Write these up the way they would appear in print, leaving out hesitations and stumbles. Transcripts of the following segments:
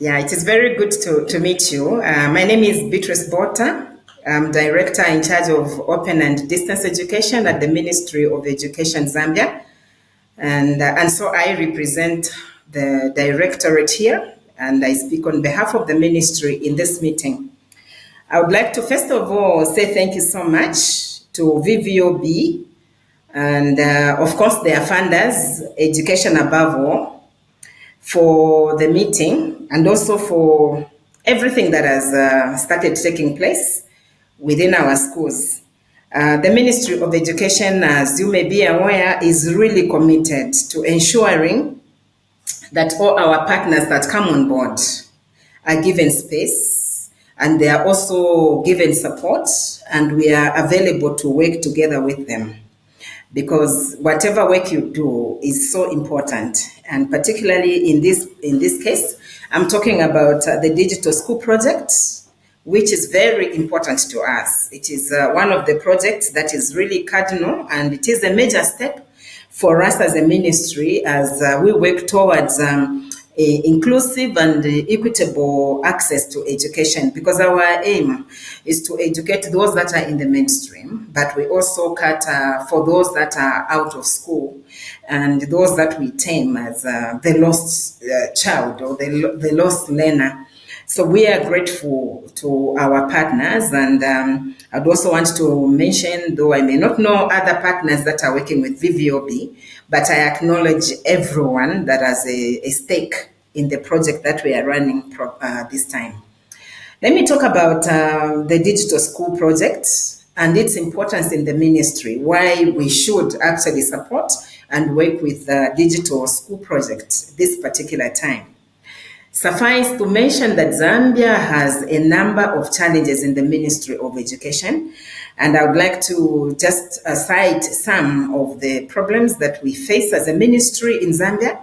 Yeah, it is very good to meet you. My name is Beatrice Bota. I'm Director in charge of Open and Distance Education at the Ministry of Education Zambia. And so I represent the directorate here and I speak on behalf of the ministry in this meeting. I would like to first of all say thank you so much to VVOB and of course their funders, Education Above All, for the meeting and also for everything that has started taking place within our schools. The Ministry of Education, as you may be aware, is really committed to ensuring that all our partners that come on board are given space and they are also given support and we are available to work together with them because whatever work you do is so important, and particularly in this case I'm talking about the digital school project, which is very important to us. It is one of the projects that is really cardinal, and it is a major step for us as a ministry as we work towards inclusive and equitable access to education, because our aim is to educate those that are in the mainstream, but we also cater for those that are out of school and those that we term as the lost child or the lost learner. So we are grateful to our partners, and I'd also want to mention, though I may not know other partners that are working with VVOB, but I acknowledge everyone that has a stake in the project that we are running this time. Let me talk about the digital school project and its importance in the ministry, why we should actually support and work with the digital school project this particular time. Suffice to mention that Zambia has a number of challenges in the Ministry of Education, and I would like to just cite some of the problems that we face as a ministry in Zambia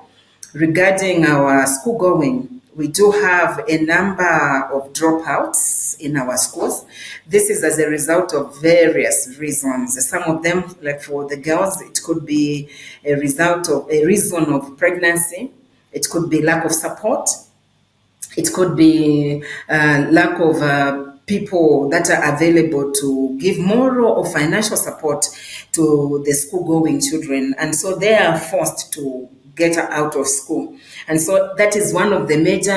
regarding our school going. We do have a number of dropouts in our schools. This is as a result of various reasons. Some of them, like for the girls, it could be a reason of pregnancy. It could be lack of support. It could be lack of people that are available to give moral or financial support to the school-going children. And so they are forced to get out of school. And so that is one of the major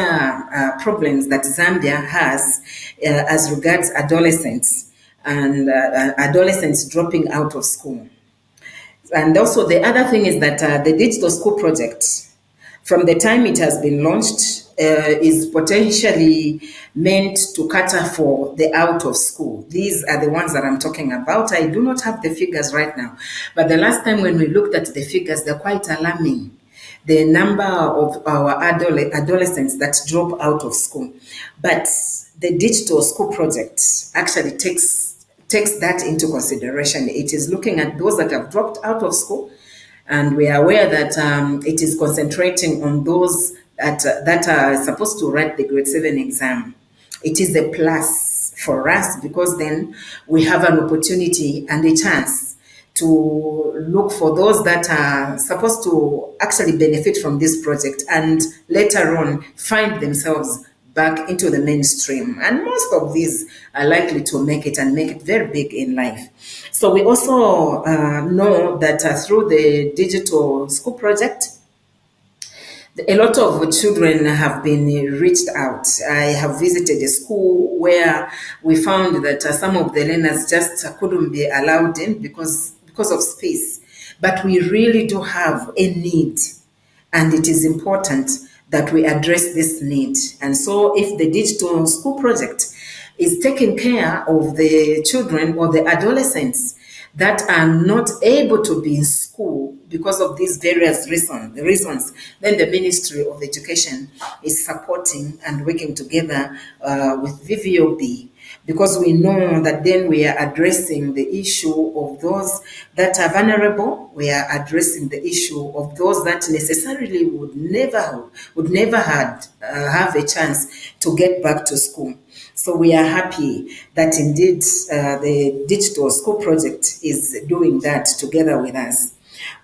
problems that Zambia has as regards adolescents and adolescents dropping out of school. And also the other thing is that the digital school project, from the time it has been launched, is potentially meant to cater for the out of school. These are the ones that I'm talking about. I do not have the figures right now, but the last time when we looked at the figures, they're quite alarming. The number of our adolescents that drop out of school. But the digital school project actually takes that into consideration. It is looking at those that have dropped out of school, and we are aware that it is concentrating on those that are supposed to write the grade 7 exam. It is a plus for us because then we have an opportunity and a chance to look for those that are supposed to actually benefit from this project and later on find themselves back into the mainstream. And most of these are likely to make it and make it very big in life. So we also know that through the digital school project, a lot of children have been reached out. I have visited a school where we found that some of the learners just couldn't be allowed in because of space. But we really do have a need, and it is important that we address this need. And so if the digital school project is taking care of the children or the adolescents that are not able to be in school because of these various reasons, then the Ministry of Education is supporting and working together with VVOB, because we know that then we are addressing the issue of those that are vulnerable. We are addressing the issue of those that necessarily would never have a chance to get back to school. So we are happy that indeed the digital school project is doing that together with us.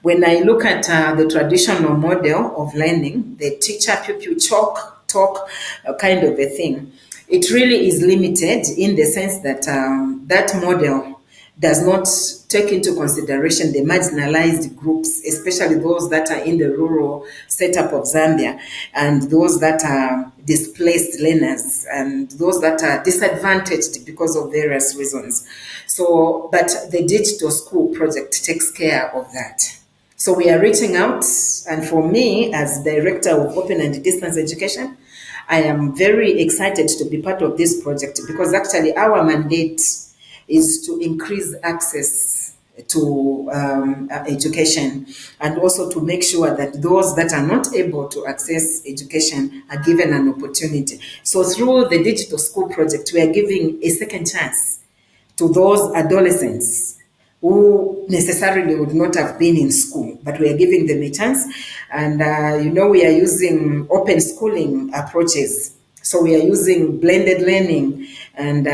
When I look at the traditional model of learning, the teacher-pupil chalk talk kind of a thing. It really is limited in the sense that that model does not take into consideration the marginalized groups, especially those that are in the rural setup of Zambia, and those that are displaced learners, and those that are disadvantaged because of various reasons. So, but the digital school project takes care of that. So we are reaching out, and for me, as director of open and distance education, I am very excited to be part of this project because actually our mandate is to increase access to education, and also to make sure that those that are not able to access education are given an opportunity. So through the digital school project, we are giving a second chance to those adolescents who necessarily would not have been in school, but we are giving them a chance. And, we are using open schooling approaches. So we are using blended learning, and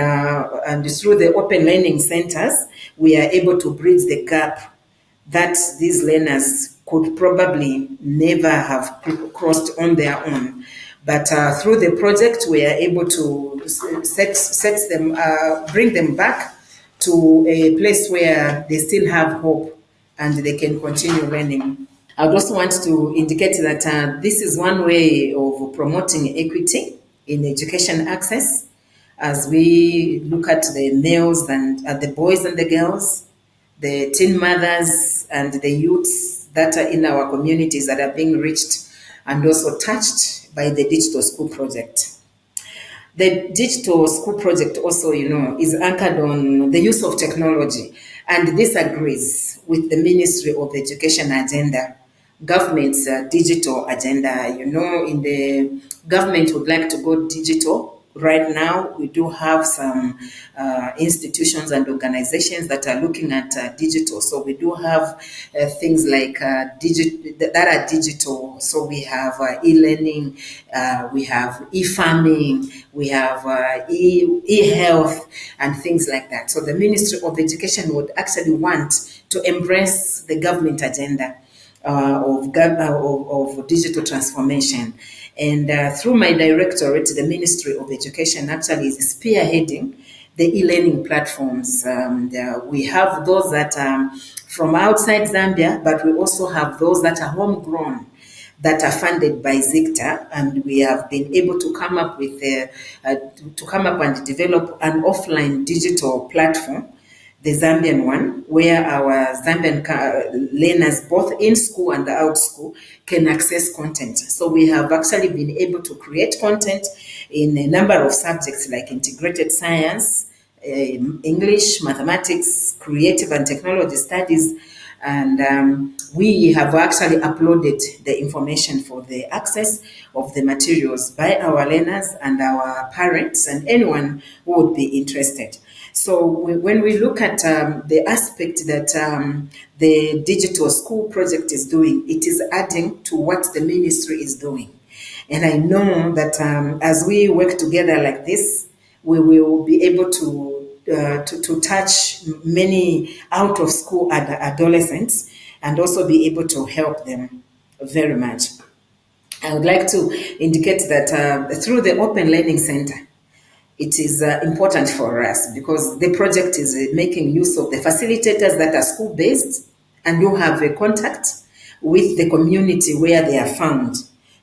through the open learning centers, we are able to bridge the gap that these learners could probably never have crossed on their own. But through the project, we are able to set them, bring them back to a place where they still have hope and they can continue learning. I would also want to indicate that this is one way of promoting equity in education access as we look at the males and the boys and the girls, the teen mothers and the youths that are in our communities that are being reached and also touched by the digital school project. The digital school project also, is anchored on the use of technology, and this agrees with the Ministry of Education agenda, government's digital agenda. In the government would like to go digital. Right now, we do have some institutions and organizations that are looking at digital. So we do have things like that are digital. So we have e-learning, we have e-farming, we have e-health and things like that. So the Ministry of Education would actually want to embrace the government agenda of digital transformation. And through my directorate, the Ministry of Education actually is spearheading the e-learning platforms. We have those that are from outside Zambia, but we also have those that are homegrown, that are funded by ZICTA, and we have been able to come up with and develop an offline digital platform, the Zambian one, where our Zambian learners, both in school and out school, can access content. So we have actually been able to create content in a number of subjects like integrated science, English, mathematics, creative and technology studies, and we have actually uploaded the information for the access of the materials by our learners and our parents and anyone who would be interested. So when we look at the aspect that the digital school project is doing, it is adding to what the ministry is doing. And I know that as we work together like this, we will be able to touch many out of school adolescents and also be able to help them very much. I would like to indicate that through the Open Learning Center, it is important for us because the project is making use of the facilitators that are school-based and who have a contact with the community where they are found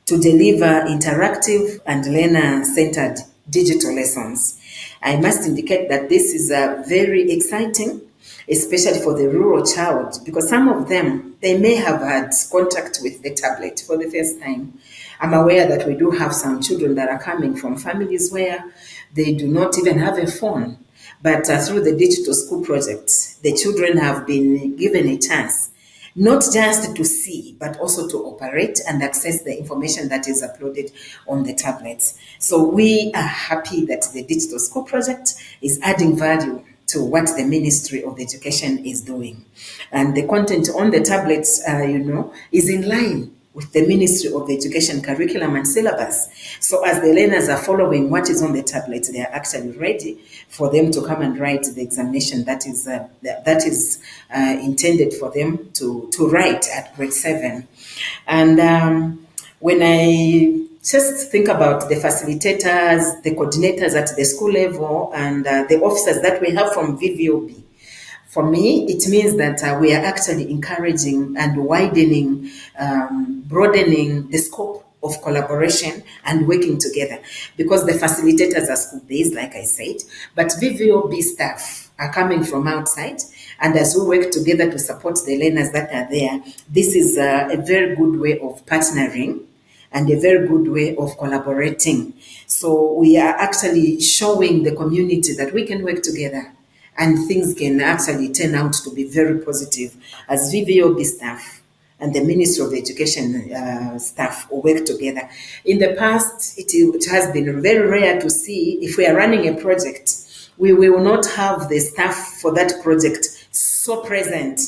to deliver interactive and learner-centered digital lessons. I must indicate that this is very exciting, especially for the rural child, because some of them, they may have had contact with the tablet for the first time. I'm aware that we do have some children that are coming from families where they do not even have a phone. But through the digital school project, the children have been given a chance, not just to see, but also to operate and access the information that is uploaded on the tablets. So we are happy that the digital school project is adding value to what the Ministry of Education is doing. And the content on the tablets, is in line with the Ministry of Education curriculum and syllabus. So as the learners are following what is on the tablet, they are actually ready for them to come and write the examination that is intended for them to write at grade 7. And when I just think about the facilitators, the coordinators at the school level, and the officers that we have from VVOB. For me, it means that we are actually encouraging and widening, broadening the scope of collaboration and working together, because the facilitators are school-based, like I said, but VVOB staff are coming from outside, and as we work together to support the learners that are there, this is a very good way of partnering and a very good way of collaborating. So we are actually showing the community that we can work together and things can actually turn out to be very positive as VVOB staff and the Ministry of Education staff work together. In the past, it has been very rare to see if we are running a project, we will not have the staff for that project so present,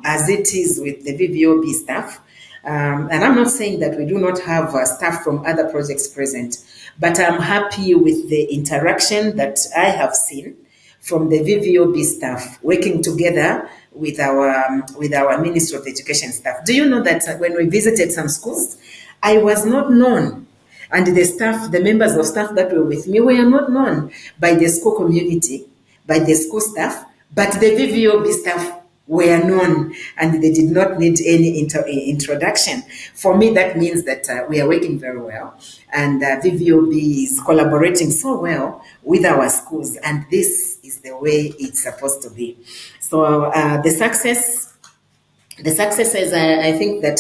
as it is with the VVOB staff. And I'm not saying that we do not have staff from other projects present, but I'm happy with the interaction that I have seen from the VVOB staff working together with our Ministry of Education staff. Do you know that when we visited some schools, I was not known, and the staff, the members of staff that were with me, were not known by the school community, by the school staff, but the VVOB staff were known, and they did not need any introduction. For me, that means that we are working very well, and VVOB is collaborating so well with our schools, and this is the way it's supposed to be. So the successes, I think that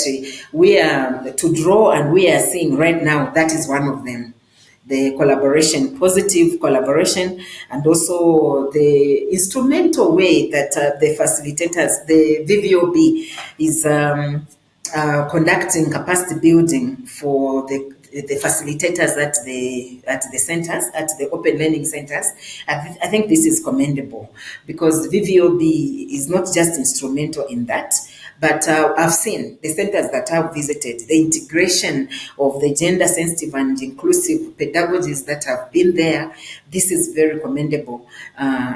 we are to draw, and we are seeing right now, that is one of them. The collaboration, positive collaboration, and also the instrumental way that the facilitators, the VVOB, is conducting capacity building for the facilitators at the centers, at the open learning centers. I think this is commendable, because VVOB is not just instrumental in that, but I've seen the centers that I've visited, the integration of the gender sensitive and inclusive pedagogies that have been there. This is very commendable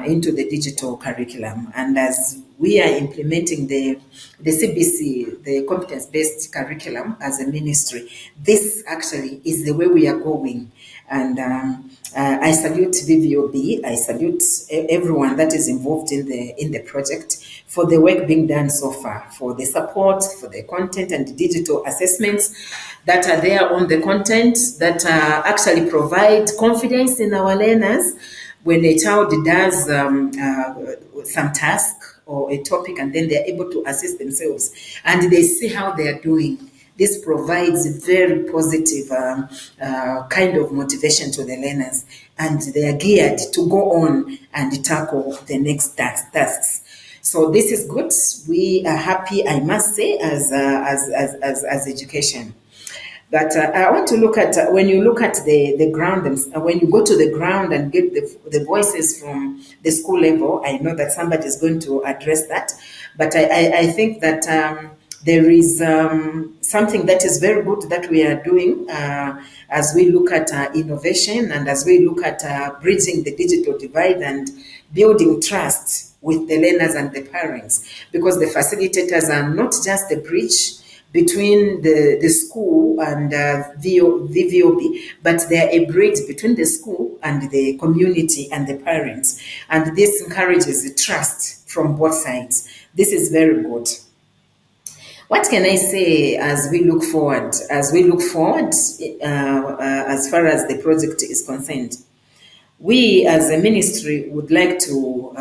into the digital curriculum. And as we are implementing the CBC, the competence-based curriculum as a ministry, this actually is the way we are going. And I salute VVOB. I salute everyone that is involved in the project for the work being done so far, for the support, for the content and digital assessments that are there on the content, that actually provide confidence in our learners when a child does some task or a topic, and then they're able to assess themselves and they see how they are doing. This provides very positive kind of motivation to the learners, and they are geared to go on and tackle the next tasks. So this is good. We are happy, I must say, as education. But I want to look at, when you look at the ground, when you go to the ground and get the voices from the school level, I know that somebody is going to address that. But I think that there is something that is very good that we are doing as we look at innovation, and as we look at bridging the digital divide and building trust with the learners and the parents, because the facilitators are not just a bridge between the school and VVOB, but they are a bridge between the school and the community and the parents. And this encourages the trust from both sides. This is very good. What can I say as we look forward? As far as the project is concerned, we as a ministry would like to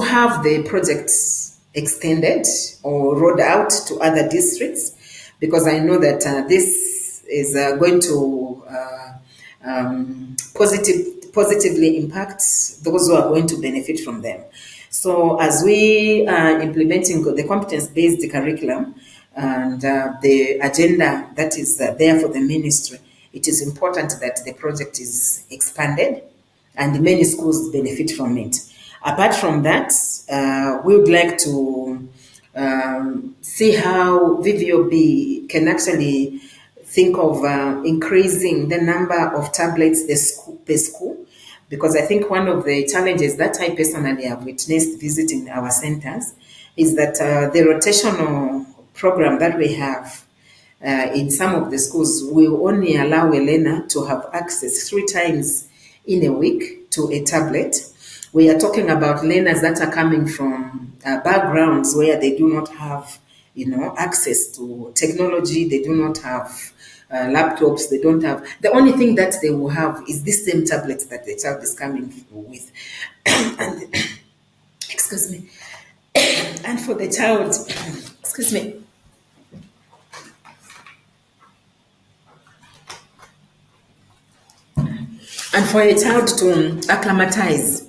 have the projects extended or rolled out to other districts, because I know that this is going to positively impact those who are going to benefit from them. So as we are implementing the competence-based curriculum and the agenda that is there for the ministry, it is important that the project is expanded and many schools benefit from it. Apart from that, we would like to see how VVOB can actually think of increasing the number of tablets per school, because I think one of the challenges that I personally have witnessed visiting our centers is that the rotational program that we have, In some of the schools, we only allow a learner to have access 3 times in a week to a tablet. We are talking about learners that are coming from backgrounds where they do not have, access to technology. They do not have laptops. They don't have. The only thing that they will have is this same tablet that the child is coming with. And, excuse me. And for the child, excuse me. And for a child to acclimatize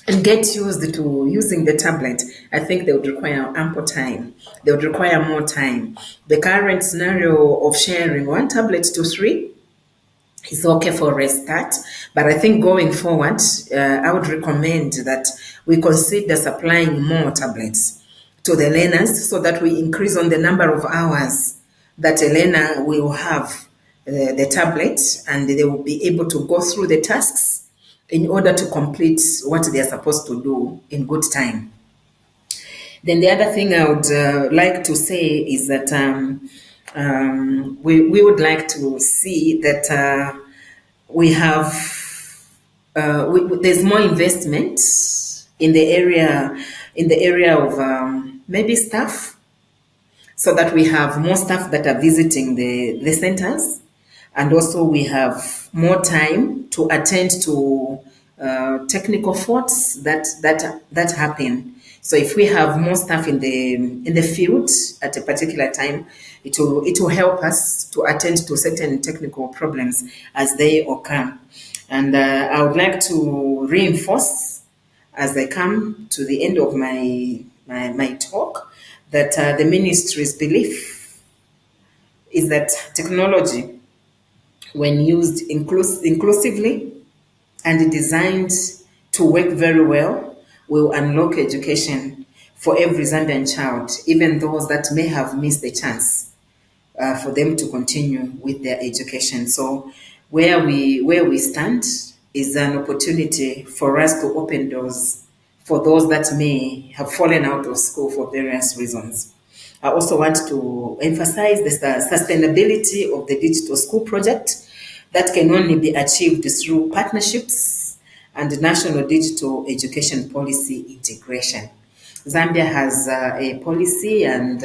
and get used to using the tablet, I think they would require ample time. They would require more time. The current scenario of sharing 1 tablet to 3 is okay for a start, but I think going forward, I would recommend that we consider supplying more tablets to the learners so that we increase on the number of hours that a learner will have the tablet, and they will be able to go through the tasks in order to complete what they are supposed to do in good time. Then the other thing I would like to say is that we would like to see that we have there's more investment in the area of maybe staff, so that we have more staff that are visiting the centers, and also we have more time to attend to technical faults that happen. So if we have more staff in the field at a particular time, it will help us to attend to certain technical problems as they occur. And I would like to reinforce, as I come to the end of my talk, that the ministry's belief is that technology, when used inclusively and designed to work very well, will unlock education for every Zambian child, even those that may have missed the chance for them to continue with their education. So where we stand is an opportunity for us to open doors for those that may have fallen out of school for various reasons. I also want to emphasize the sustainability of the digital school project that can only be achieved through partnerships and national digital education policy integration. Zambia has a policy, and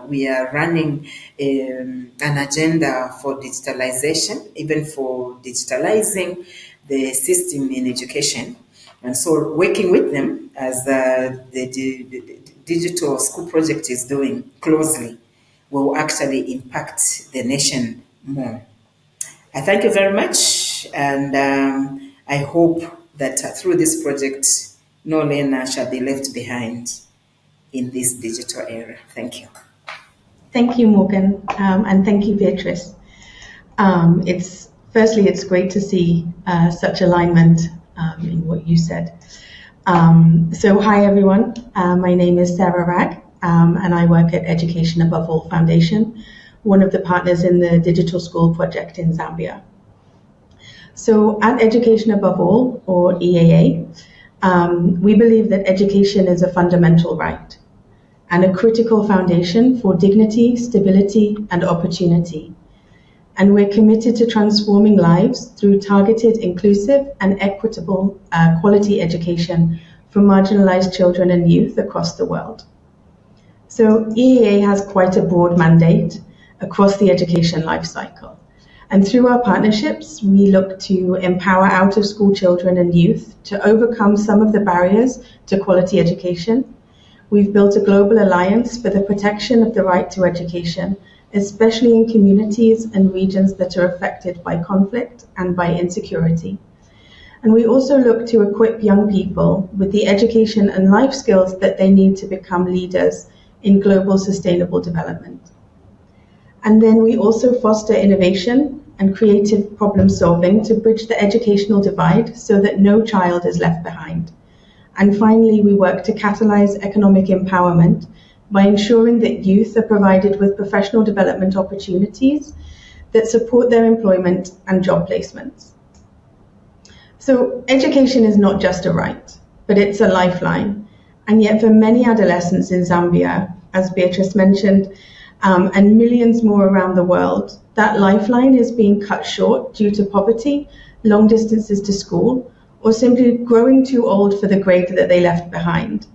we are running an agenda for digitalization, even for digitalizing the system in education. And so working with them, as the digital school project is doing closely, will actually impact the nation more. I thank you very much, and I hope that through this project, no learner shall be left behind in this digital era. Thank you. Thank you, Morgan, and thank you, Beatrice. It's great to see such alignment in what you said. So hi, everyone. My name is Sarah Ragg, and I work at Education Above All Foundation, one of the partners in the Digital School Project in Zambia. So at Education Above All, or EAA, we believe that education is a fundamental right and a critical foundation for dignity, stability, and opportunity. And we're committed to transforming lives through targeted, inclusive, and equitable quality education for marginalized children and youth across the world. So EAA has quite a broad mandate across the education life cycle. And through our partnerships, we look to empower out-of-school children and youth to overcome some of the barriers to quality education. We've built a global alliance for the protection of the right to education, especially in communities and regions that are affected by conflict and by insecurity. And we also look to equip young people with the education and life skills that they need to become leaders in global sustainable development. And then we also foster innovation and creative problem solving to bridge the educational divide so that no child is left behind. And finally, we work to catalyze economic empowerment by ensuring that youth are provided with professional development opportunities that support their employment and job placements. So education is not just a right, but it's a lifeline. And yet for many adolescents in Zambia, as Beatrice mentioned, and millions more around the world, that lifeline is being cut short due to poverty, long distances to school, or simply growing too old for the grade that they left behind.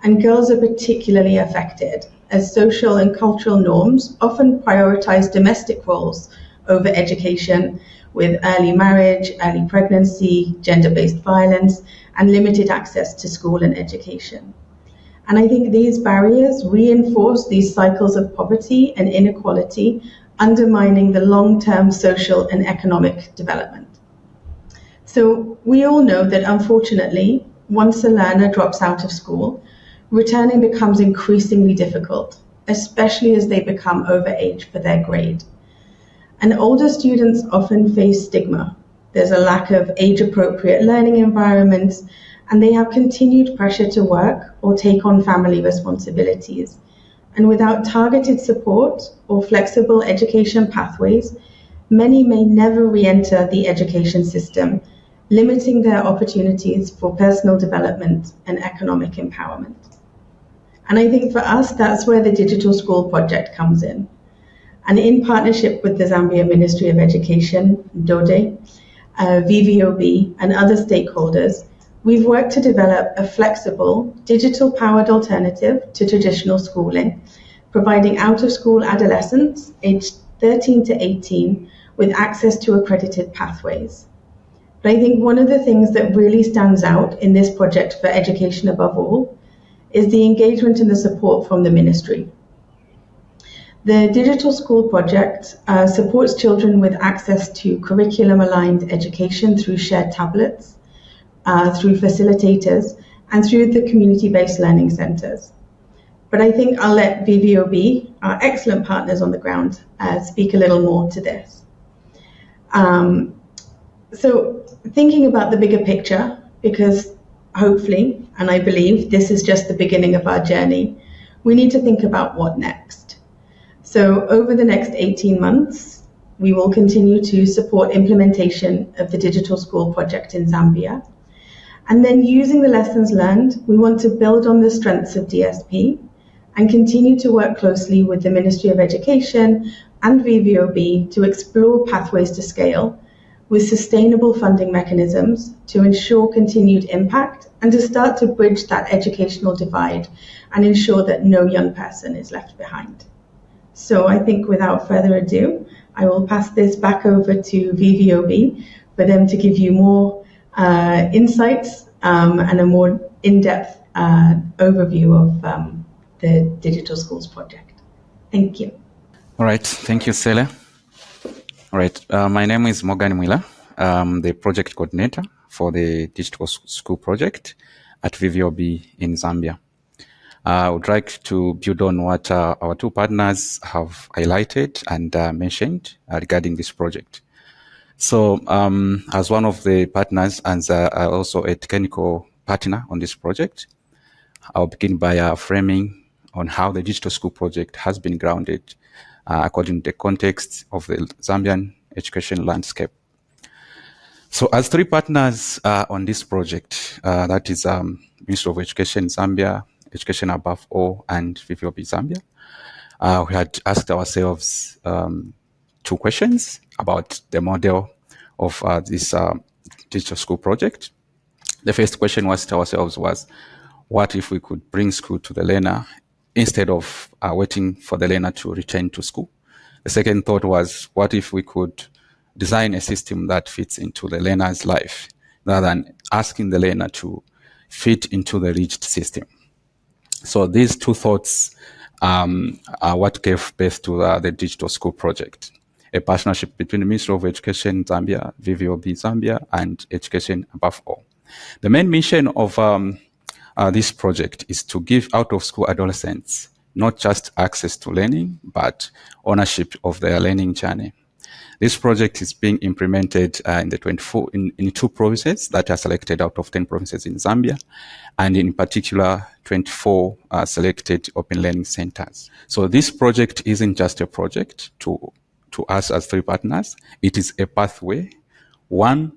And girls are particularly affected, as social and cultural norms often prioritize domestic roles over education, with early marriage, early pregnancy, gender-based violence, and limited access to school and education. And I think these barriers reinforce these cycles of poverty and inequality, undermining the long-term social and economic development. So we all know that unfortunately, once a learner drops out of school, returning becomes increasingly difficult, especially as they become overage for their grade. And older students often face stigma. There's a lack of age-appropriate learning environments, and they have continued pressure to work or take on family responsibilities. And without targeted support or flexible education pathways, many may never re-enter the education system, limiting their opportunities for personal development and economic empowerment. And I think for us, that's where the Digital School Project comes in. And in partnership with the Zambia Ministry of Education, DODE, VVOB, and other stakeholders, we've worked to develop a flexible, digital-powered alternative to traditional schooling, providing out-of-school adolescents aged 13 to 18 with access to accredited pathways. But I think one of the things that really stands out in this project for education above all is the engagement and the support from the ministry. The Digital School Project supports children with access to curriculum-aligned education through shared tablets, through facilitators, and through the community-based learning centres. But I think I'll let VVOB, our excellent partners on the ground, speak a little more to this. So thinking about the bigger picture, because hopefully, and I believe this is just the beginning of our journey, we need to think about what next. So over the next 18 months, we will continue to support implementation of the Digital School Project in Zambia. And then using the lessons learned, we want to build on the strengths of DSP and continue to work closely with the Ministry of Education and VVOB to explore pathways to scale with sustainable funding mechanisms to ensure continued impact and to start to bridge that educational divide and ensure that no young person is left behind. So I think without further ado, I will pass this back over to VVOB for them to give you more insights and a more in-depth overview of the Digital Schools Project. Thank you. All right, thank you, Sele. All right, my name is Morgan Mwila. I'm the project coordinator for the Digital School Project at VVOB in Zambia. I would like to build on what our two partners have highlighted and mentioned regarding this project. So as one of the partners and also a technical partner on this project, I'll begin by framing on how the Digital School Project has been grounded according to the context of the Zambian education landscape. So as three partners on this project, that is Ministry of Education Zambia, Education Above All, and VVOB Zambia, we had asked ourselves two questions about the model of this Digital School Project. The first question was to ourselves was, what if we could bring school to the learner instead of waiting for the learner to return to school? The second thought was, what if we could design a system that fits into the learner's life rather than asking the learner to fit into the rigid system? So these two thoughts are what gave birth to the Digital School Project, a partnership between the Ministry of Education Zambia, VVOB Zambia, and Education Above All. The main mission of this project is to give out-of-school adolescents not just access to learning, but ownership of their learning journey. This project is being implemented in 2 provinces that are selected out of 10 provinces in Zambia, and in particular 24 selected open learning centers. So this project isn't just a project to us as three partners. It is a pathway, one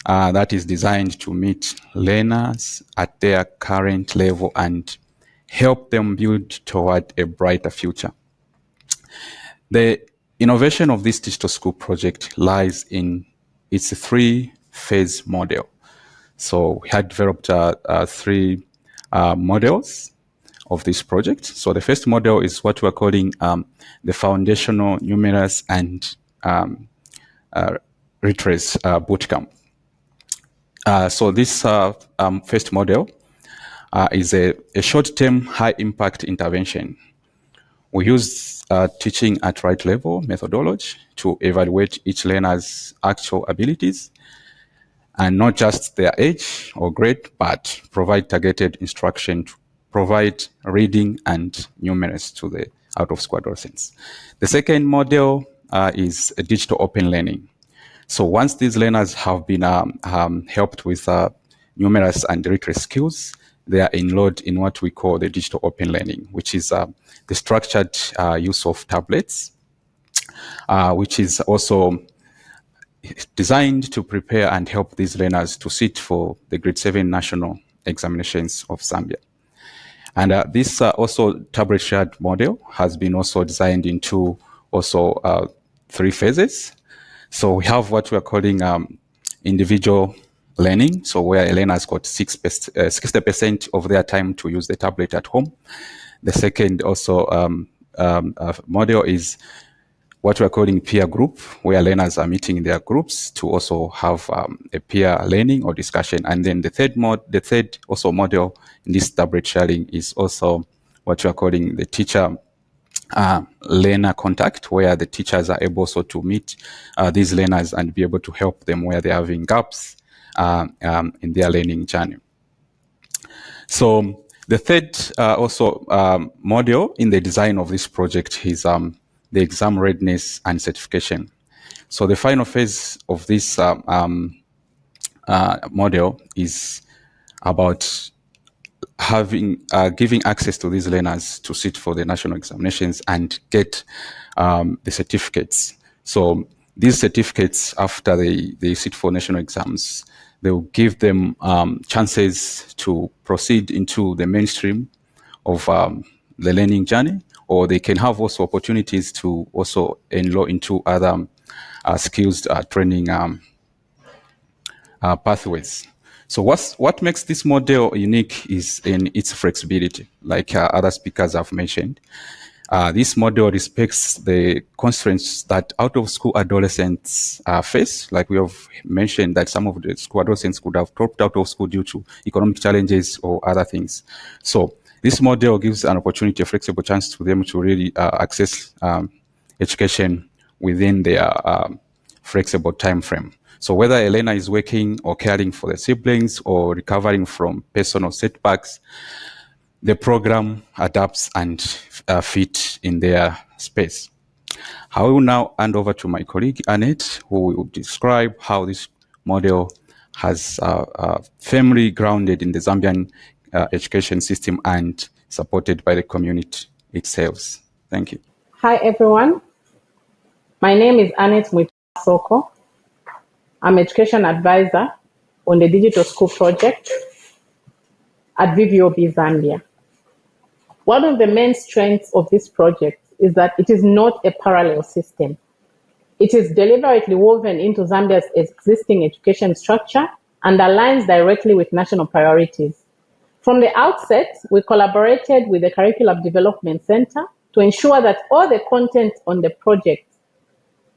that is designed to meet learners at their current level and help them build toward a brighter future. The innovation of this digital school project lies in its three-phase model. So we had developed three models of this project. So the first model is what we're calling the foundational numerous and retrace bootcamp. So this first model is a short-term, high-impact intervention. We use teaching at right level methodology to evaluate each learner's actual abilities and not just their age or grade, but provide targeted instruction to provide reading and numeracy to the out-of-school adolescents. The second model is a digital open learning. So once these learners have been helped with numerous and literacy skills, they are enrolled in what we call the digital open learning, which is the structured use of tablets, which is also designed to prepare and help these learners to sit for the grade 7 national examinations of Zambia. And this also tablet shared model has been also designed into also 3 phases. So we have what we are calling individual learning, so where a learner has got 60% of their time to use the tablet at home. The second also model is what we're calling peer group, where learners are meeting in their groups to also have a peer learning or discussion. And then the third also model in this tablet sharing is also what we're calling the teacher learner contact, where the teachers are able also to meet these learners and be able to help them where they're having gaps in their learning journey. So the third also module in the design of this project is the exam readiness and certification. So the final phase of this model is about giving access to these learners to sit for the national examinations and get the certificates. So these certificates, after they sit for national exams, they will give them chances to proceed into the mainstream of the learning journey, or they can have also opportunities to also enroll into other skills training pathways. So what makes this model unique is in its flexibility, like other speakers have mentioned. This model respects the constraints that out-of-school adolescents face. Like we have mentioned that some of the school adolescents could have dropped out of school due to economic challenges or other things. So this model gives an opportunity, a flexible chance to them to really access education within their flexible time frame. So whether a learner is working or caring for their siblings or recovering from personal setbacks, the program adapts and fit in their space. I will now hand over to my colleague Annette, who will describe how this model has firmly grounded in the Zambian education system and supported by the community itself. Thank you. Hi, everyone. My name is Annette Soko. I'm education advisor on the digital school project at VVOB Zambia. One of the main strengths of this project is that it is not a parallel system. It is deliberately woven into Zambia's existing education structure and aligns directly with national priorities. From the outset, we collaborated with the Curriculum Development Center to ensure that all the content on the project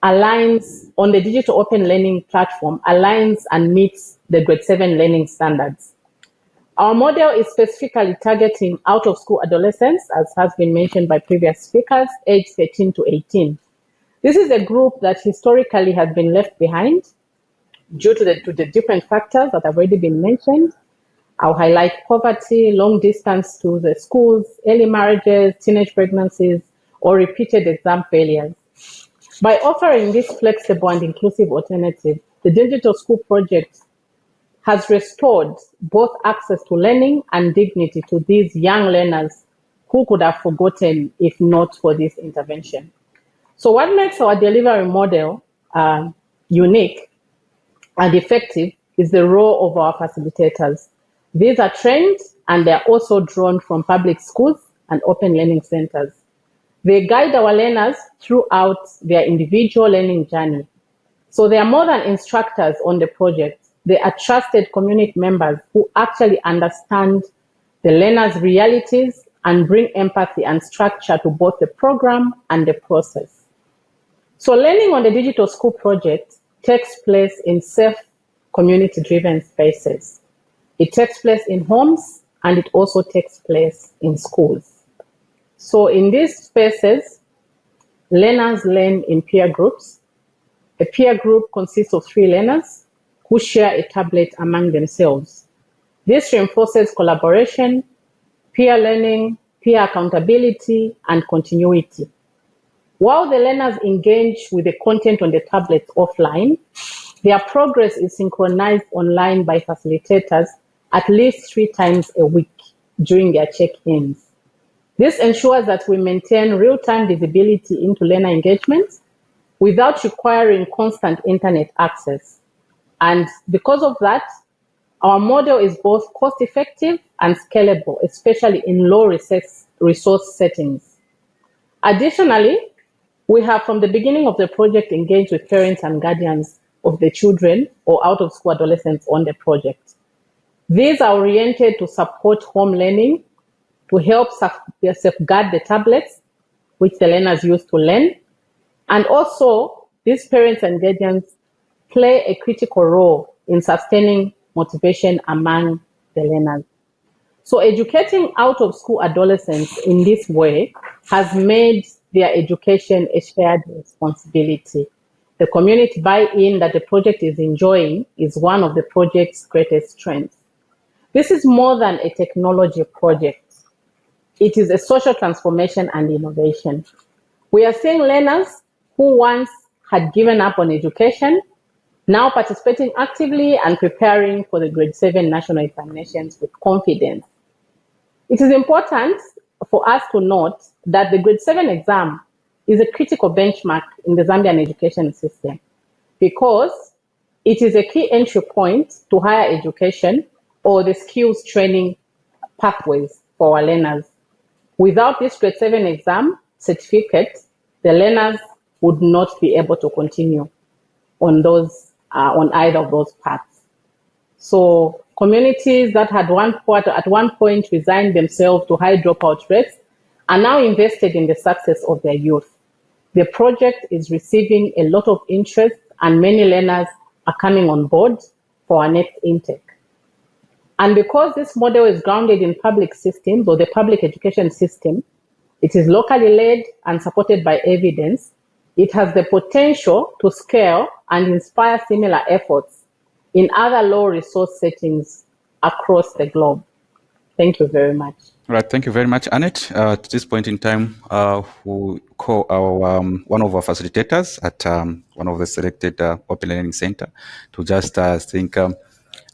aligns on the digital open learning platform, aligns and meets the grade 7 learning standards. Our model is specifically targeting out-of-school adolescents, as has been mentioned by previous speakers, aged 13 to 18. This is a group that historically has been left behind due to the different factors that have already been mentioned. I'll highlight poverty, long distance to the schools, early marriages, teenage pregnancies, or repeated exam failures. By offering this flexible and inclusive alternative, the Digital School Project has restored both access to learning and dignity to these young learners who could have forgotten if not for this intervention. So what makes our delivery model unique and effective is the role of our facilitators. These are trained and they're also drawn from public schools and open learning centers. They guide our learners throughout their individual learning journey. So they are more than instructors on the project. They are trusted community members who actually understand the learners' realities and bring empathy and structure to both the program and the process. So learning on the Digital School project takes place in safe, community-driven spaces. It takes place in homes and it also takes place in schools. So in these spaces, learners learn in peer groups. A peer group consists of 3 learners who share a tablet among themselves. This reinforces collaboration, peer learning, peer accountability, and continuity. While the learners engage with the content on the tablets offline, their progress is synchronized online by facilitators at least 3 times a week during their check-ins. This ensures that we maintain real-time visibility into learner engagement without requiring constant internet access. And because of that, our model is both cost-effective and scalable, especially in low resource settings. Additionally, we have from the beginning of the project engaged with parents and guardians of the children or out-of-school adolescents on the project. These are oriented to support home learning, to help safeguard the tablets which the learners use to learn, and also these parents and guardians play a critical role in sustaining motivation among the learners. So educating out-of-school adolescents in this way has made their education a shared responsibility. The community buy-in that the project is enjoying is one of the project's greatest strengths. This is more than a technology project. It is a social transformation and innovation. We are seeing learners who once had given up on education now participating actively and preparing for the grade 7 national examinations with confidence. It is important for us to note that the grade 7 exam is a critical benchmark in the Zambian education system because it is a key entry point to higher education or the skills training pathways for our learners. Without this grade 7 exam certificate, the learners would not be able to continue on on either of those paths. So communities that had at one point resigned themselves to high dropout rates are now invested in the success of their youth. The project is receiving a lot of interest and many learners are coming on board for our next intake. And because this model is grounded in public systems or the public education system, it is locally led and supported by evidence, it has the potential to scale and inspire similar efforts in other low resource settings across the globe. Thank you very much. Right, thank you very much, Annette. At this point in time, we'll call our one of our facilitators at one of the selected Open Learning Center to just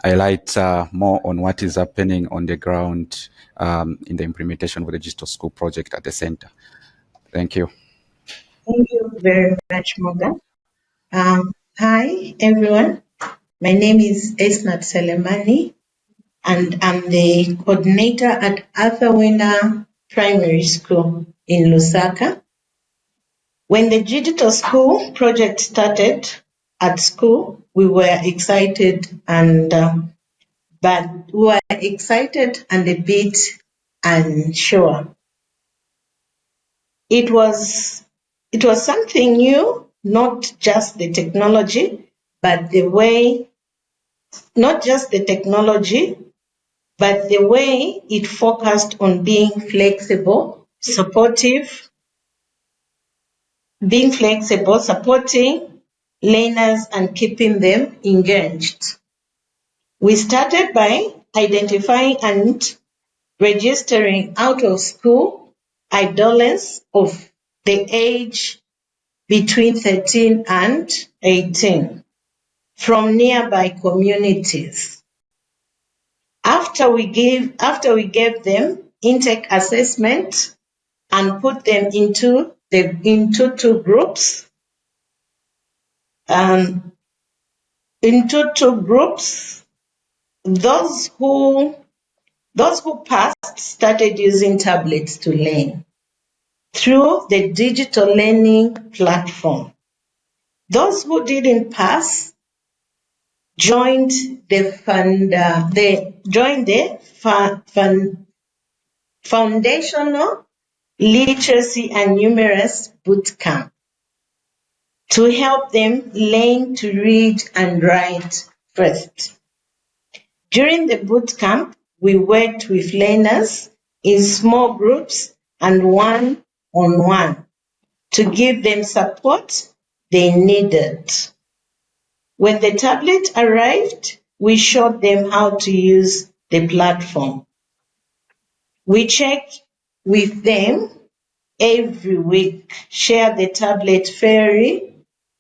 highlight more on what is happening on the ground in the implementation of the Digital School project at the center. Thank you. Thank you very much, Morgan. Hi, everyone. My name is Esnat Selemani, and I'm the coordinator at Arthur Wina Primary School in Lusaka. When the Digital School project started at school, we were excited but we were excited and a bit unsure. It was something new, not just the technology, but the way it focused on being flexible, supporting learners and keeping them engaged. We started by identifying and registering out-of-school adolescents of the age between 13 and 18 from nearby communities. After we gave them intake assessment and put them into two groups, those who passed started using tablets to learn. through the digital learning platform. Those who didn't pass joined the foundational literacy and numeracy bootcamp to help them learn to read and write first. During the bootcamp, we worked with learners in small groups and one-on-one to give them support they needed. When the tablet arrived, we showed them how to use the platform. We check with them every week, share the tablet fairly,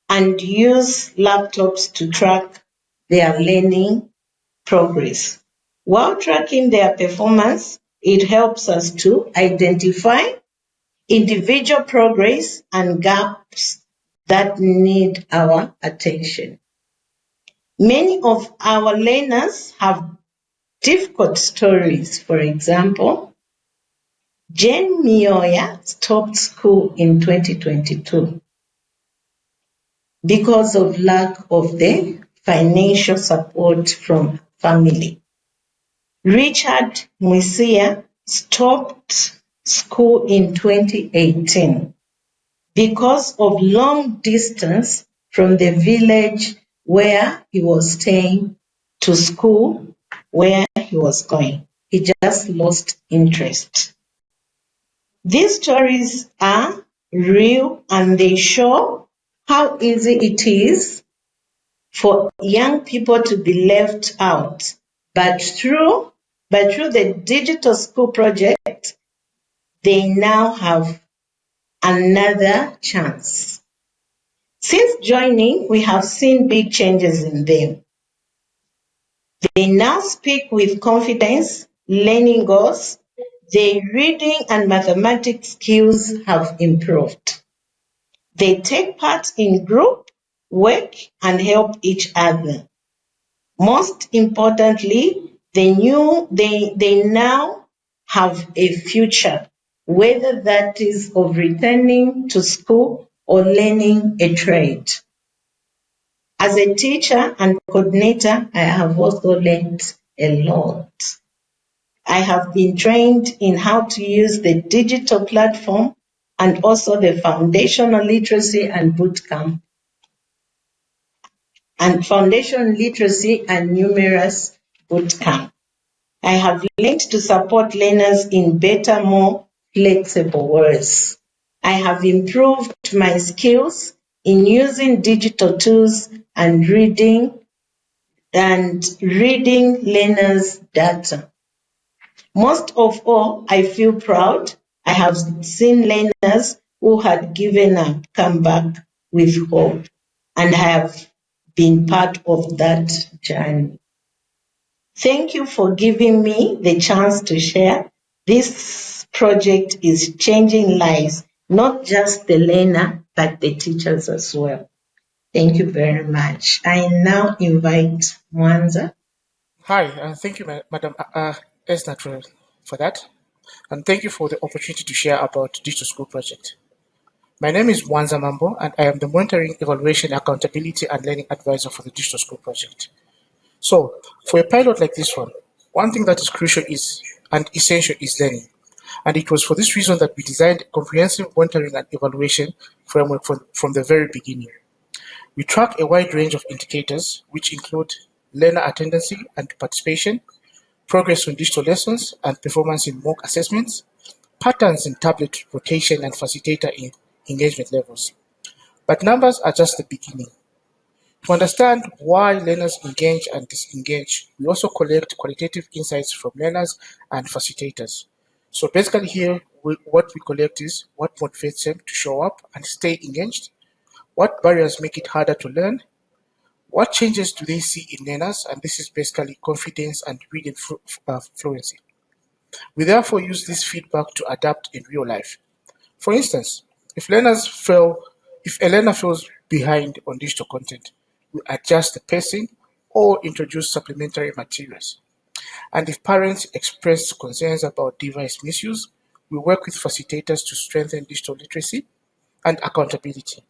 and use laptops to track their learning progress. While tracking their performance, it helps us to identify individual progress and gaps that need our attention. Many of our learners have difficult stories. For example, Jane Mioya stopped school in 2022 because of lack of the financial support from family. Richard Mwisia stopped school in 2018 because of long distance from the village where he was staying to school where he was going. He just lost interest. These stories are real and they show how easy it is for young people to be left out. But through the digital school project, they now have another chance. Since joining, we have seen big changes in them. They now speak with confidence, learning goals, their reading and mathematics skills have improved. They take part in group work and help each other. Most importantly, they now have a future, whether that is of returning to school or learning a trade. As a teacher and coordinator, I have also learned a lot. I have been trained in how to use the digital platform and also the foundational literacy and bootcamp and foundation literacy and numerous bootcamp. I have learned to support learners in better, more flexible ways. I have improved my skills in using digital tools and reading learners' data. Most of all, I feel proud. I have seen learners who had given up come back with hope, and I have been part of that journey. Thank you for giving me the chance to share. This project is changing lives, not just the learner, but the teachers as well. Thank you very much. I now invite Mwanza. Hi, and thank you, Madam Esnat, for that. And thank you for the opportunity to share about Digital School Project. My name is Mwanza Mambo, and I am the Monitoring, Evaluation, Accountability, and Learning Advisor for the Digital School Project. So, for a pilot like this one thing that is crucial and essential is learning. And it was for this reason that we designed a comprehensive monitoring and evaluation framework from the very beginning. We track a wide range of indicators, which include learner attendance and participation, progress on digital lessons and performance in mock assessments, patterns in tablet rotation and facilitator engagement levels. But numbers are just the beginning. To understand why learners engage and disengage, we also collect qualitative insights from learners and facilitators. So basically here, what we collect is what motivates them to show up and stay engaged, what barriers make it harder to learn, what changes do they see in learners, and this is basically confidence and reading fluency. We therefore use this feedback to adapt in real life. For instance, if a learner falls behind on digital content, we adjust the pacing or introduce supplementary materials. And if parents express concerns about device misuse, we work with facilitators to strengthen digital literacy and accountability.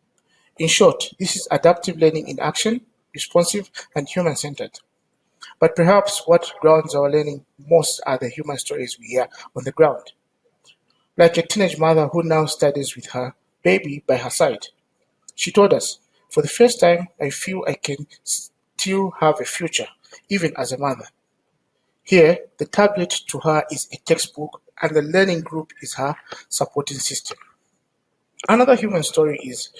In short, this is adaptive learning in action, responsive and human-centered. But perhaps what grounds our learning most are the human stories we hear on the ground. Like a teenage mother who now studies with her baby by her side. She told us, "For the first time, I feel I can still have a future, even as a mother." Here, the tablet to her is a textbook and the learning group is her supporting system. Another human story is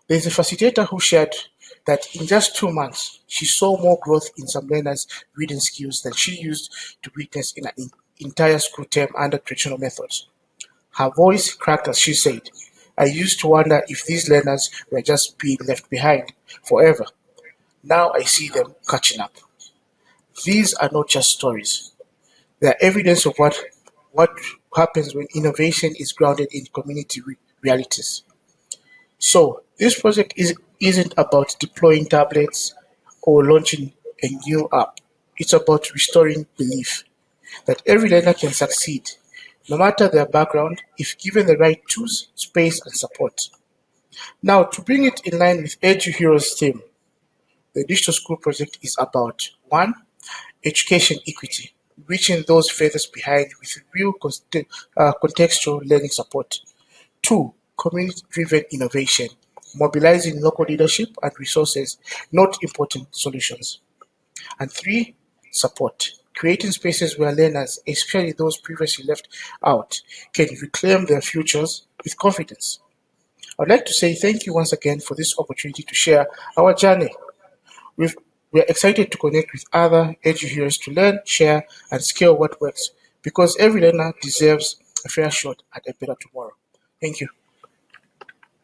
there's a facilitator who shared that in just 2 months, she saw more growth in some learners' reading skills than she used to witness in an entire school term under traditional methods. Her voice cracked as she said, "I used to wonder if these learners were just being left behind forever. Now I see them catching up." These are not just stories. They are evidence of what happens when innovation is grounded in community realities. So this project isn't about deploying tablets or launching a new app. It's about restoring belief that every learner can succeed, no matter their background, if given the right tools, space, and support. Now, to bring it in line with EdHeroes' theme, the Digital School Project is about 1. Education equity, reaching those furthest behind with real contextual learning support. 2. Community-driven innovation, mobilizing local leadership and resources, not importing solutions. And 3. Support, creating spaces where learners, especially those previously left out, can reclaim their futures with confidence. I'd like to say thank you once again for this opportunity to share our journey. We're excited to connect with other EdHeroes to learn, share, and scale what works, because every learner deserves a fair shot at a better tomorrow. Thank you.